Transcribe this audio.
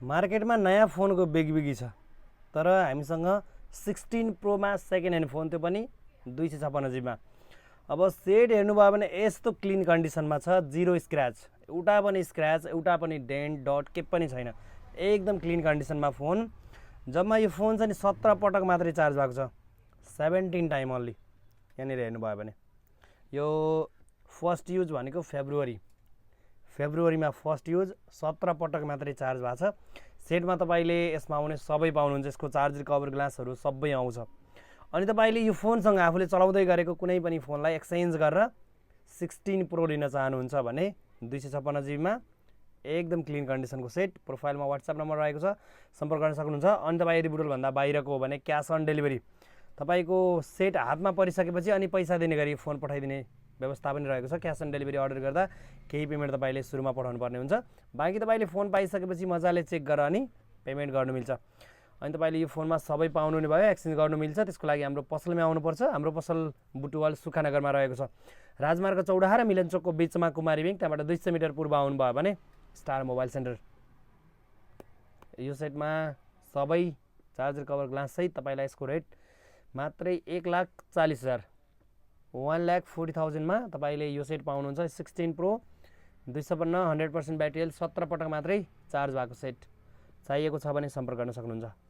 मार्केटमा नयाँ फोनको बिगबिगी छ, तर हामीसँग 16 प्रोमा सेकेन्ड ह्यान्ड फोन, त्यो पनि 256 जिबीमा। अब सेट हेर्नुभयो भने यस्तो क्लिन कन्डिसनमा छ, जिरो स्क्रैच, एउटा पनि स्क्रैच, एउटा पनि डेन्ट डट के पनि छैन, एकदम क्लिन कन्डिसनमा फोन। जम्मा यो फोन चाहिँ 17 पटक मात्रै चार्ज भएको छ, 17 टाइम ओन्ली। यहाँनिर हेर्नुभयो भने यो फर्स्ट युज भनेको फेब्रुअरीमा फर्स्ट युज, 17 पटक मात्रै चार्ज भएको छ। सेटमा तपाईँले यसमा आउने सबै पाउनुहुन्छ, यसको चार्जर कभर ग्लासहरू सबै आउँछ। अनि तपाईँले यो फोनसँग आफूले चलाउँदै गरेको कुनै पनि फोनलाई एक्सचेन्ज गरेर 16 प्रो लिन चाहनुहुन्छ भने 256 जिबीमा एकदम क्लिन कन्डिसनको सेट। प्रोफाइलमा व्हाट्सएप नम्बर रहेको छ, सम्पर्क गर्न सक्नुहुन्छ। अनि तपाईँ यदि बुटोलभन्दा बाहिरको हो भने क्यास अन डेलिभरी, तपाईँको सेट हातमा परिसकेपछि अनि पैसा दिने गरी फोन पठाइदिने व्यवस्था पनि रहेको छ। क्यास अन डेलिभरी अर्डर गर्दा केही पेमेन्ट तपाईँले सुरुमा पठाउनु पर्ने हुन्छ, बाँकी तपाईँले फोन पाइसकेपछि मजाले चेक गरेर अनि पेमेन्ट गर्नु मिल्छ। अनि तपाईँले यो फोनमा सबै पाउनु नि भयो, एक्सचेन्ज गर्नु मिल्छ। त्यसको लागि हाम्रो पसलमा आउनुपर्छ। हाम्रो पसल बुटवल सुखानगरमा रहेको छ, राजमार्ग चौडाहा र मिलन चोकको बिचमा कुमारी ब्याङ्क, त्यहाँबाट 200 मिटर पूर्व आउनुभयो भने स्टार मोबाइल सेन्टर। यो सेटमा सबै चार्जर कभर ग्लास सहित तपाईँलाई यसको रेट मात्रै 1,40,000 1,40,000 मा तपाईँले यो सेट पाउनुहुन्छ। 16 प्रो 256 100% ब्याट्री हेल्थ, 17 पटक मात्रै चार्ज भएको सेट चाहिएको छ भने सम्पर्क गर्न सक्नुहुन्छ।